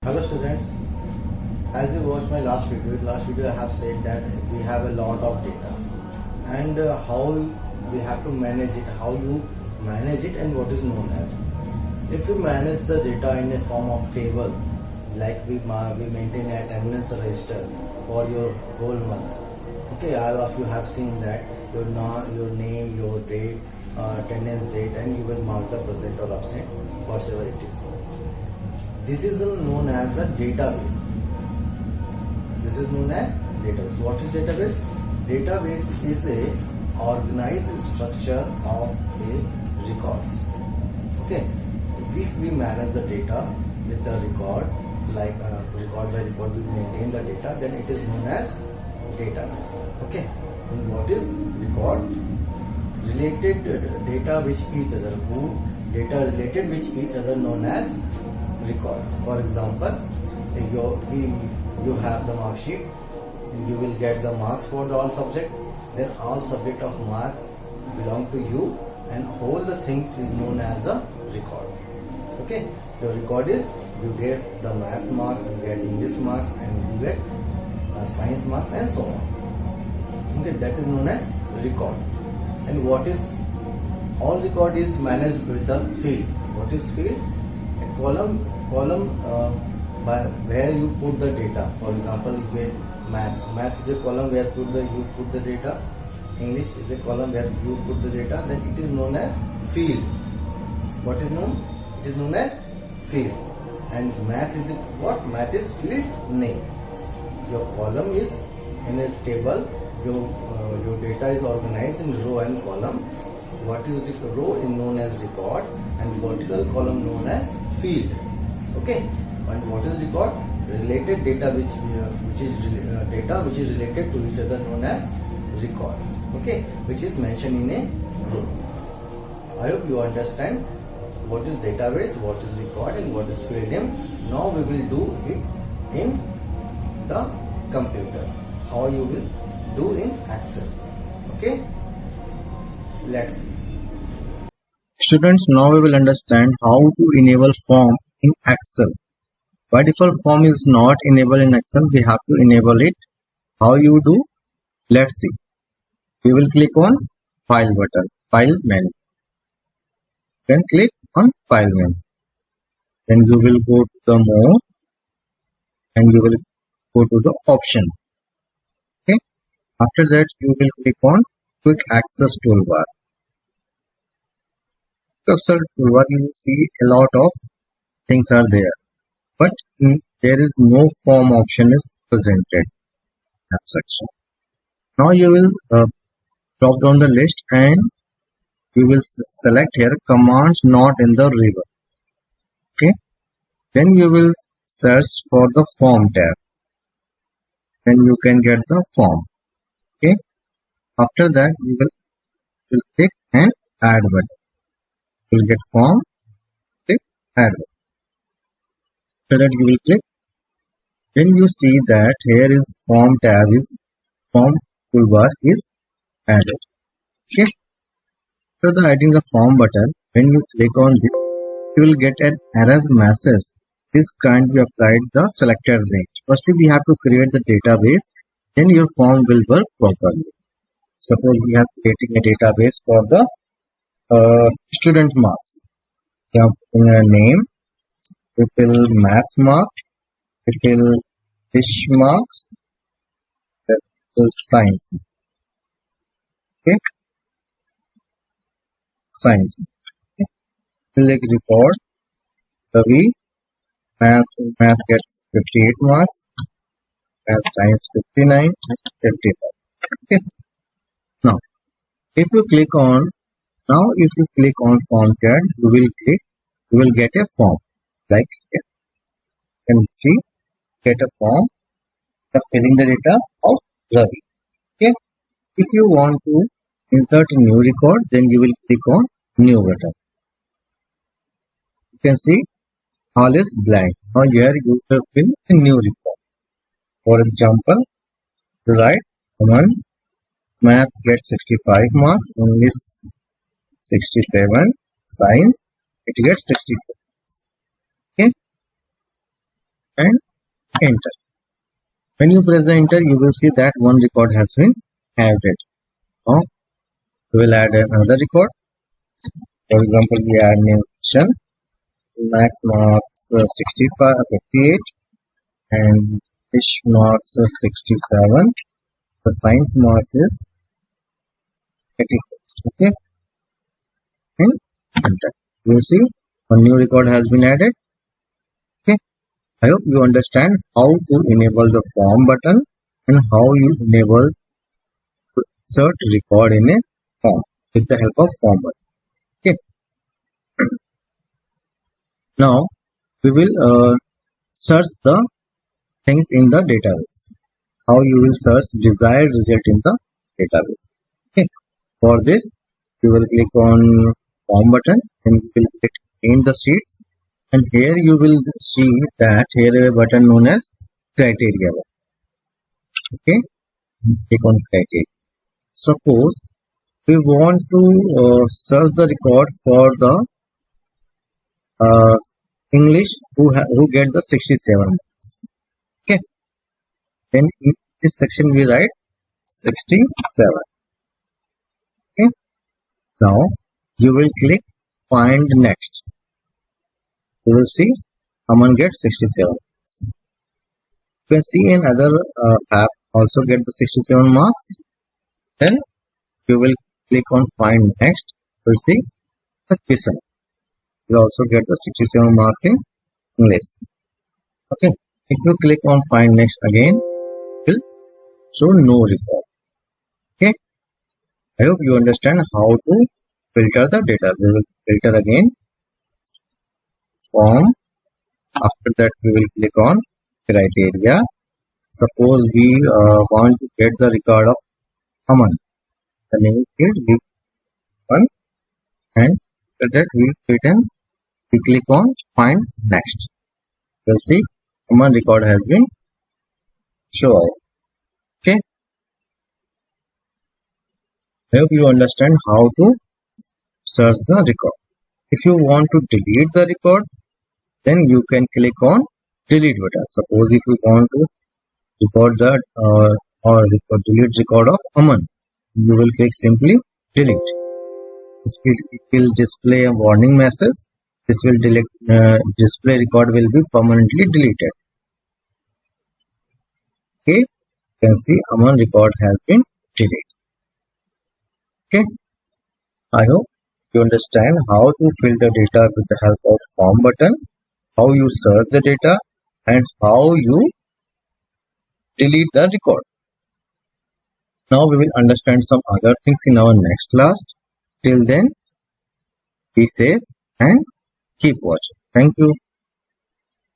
Hello students, as you watched my last video I have said that we have a lot of data and how we have to manage it, how you manage it and what is known as. If you manage the data in a form of table, like we maintain a attendance register for your whole month. Okay, all of you have seen that your name, your date, attendance date, and you will mark the present or absent, whatever it is. This is known as a database. This is known as database. What is database? Database is a organized structure of a records. Okay. If we manage the data with the record, like record by record, we maintain the data, then it is known as database. Okay. And what is record? Related data which each other, data related which each other known as record. For example, you have the mark sheet, you will get the marks for all subject, then all subject of marks belong to you and all the things is known as the record. Okay, your record is you get the math marks, you get English marks, and you get science marks and so on. Okay, that is known as record. And what is all record is managed with the field. What is field? Column by where you put the data. For example, maths is a column where you put the data. English is a column where you put the data. Then it is known as field. What is known? It is known as field. And math is what? Math is field name. Your column is in a table. Your data is organized in row and column. What is the row is known as record and vertical column known as field. Okay, and what is record? Related data which is data which is related to each other known as record. Okay, which is mentioned in a row. I hope you understand what is database, what is record, and what is field name. Now we will do it in the computer. How you will do in Excel. Okay, let's see. Students, now we will understand how to enable form in Excel. By default, form is not enabled in Excel. We have to enable it. How you do? Let's see. We will click on File button, File menu. Then click on File menu. Then you will go to the More and you will go to the Option. Okay. After that, you will click on Quick Access Toolbar. Excel toolbar, you see a lot of things are there, but there is no form option is presented in section. Now you will drop down the list and you will select here commands not in the river. Okay, then you will search for the form tab, then you can get the form. Okay, after that you will click and add button. You will get form, click add button. After that you will click, then you see that here is form tab is form toolbar is added. Okay, after the adding the form button, when you click on this, you will get an error message. This can't be applied the selected range. Firstly, we have to create the database, then your form will work properly. Suppose we are creating a database for the student marks. We have a name, we fill math mark, we fill fish marks, we fill science. Okay, science. Okay. Click report. Ravi, math gets 58 marks, math science 59 and 55. Okay. Now, if you click on form tab, you will get a form like here. You can see, get a form of filling the data of Ravi. Okay. If you want to insert a new record, then you will click on new button. You can see all is blank. Now here you will fill a new record. For example, write common math gets 65 marks, English 67, science it gets 64. Okay, and enter. When you press the enter, you will see that one record has been added. Now we will add another record. For example, we add name question, max marks 65, 58, and English marks 67. The science marks is 84. Okay, and enter. You see one new record has been added. Okay, I hope you understand how to enable the form button and how you enable to insert record in a form with the help of form button. Okay, now we will search the things in the database. How you will search desired result in the database. Okay, for this you will click on form button and you will click in the sheets, and here you will see that here a button known as criteria. Okay, click on criteria. Suppose we want to search the record for the English who get the 67 marks. Okay, then in this section we write 67. Okay, now you will click find next. You will see Aman gets 67 marks. You can see in other app also get the 67 marks. Then you will click on find next. You will see the Kishan. You also get the 67 marks in English. Okay, if you click on find next again, it will show no record. Okay, I hope you understand how to filter the data. We will filter again form. After that we will click on criteria. Suppose we want to get the record of Aman. The name field we one, and after that we click on find next. You will see Aman record has been shown. Okay, I hope you understand how to search the record. If you want to delete the record, then you can click on delete button. Suppose if you want to record that delete record of Aman, you will click simply delete. It will display a warning message. This will display record will be permanently deleted. Okay, you can see Aman record has been deleted. Okay, I hope you understand how to filter data with the help of form button, how you search the data, and how you delete the record. Now we will understand some other things in our next class. Till then, be safe and keep watching. Thank you.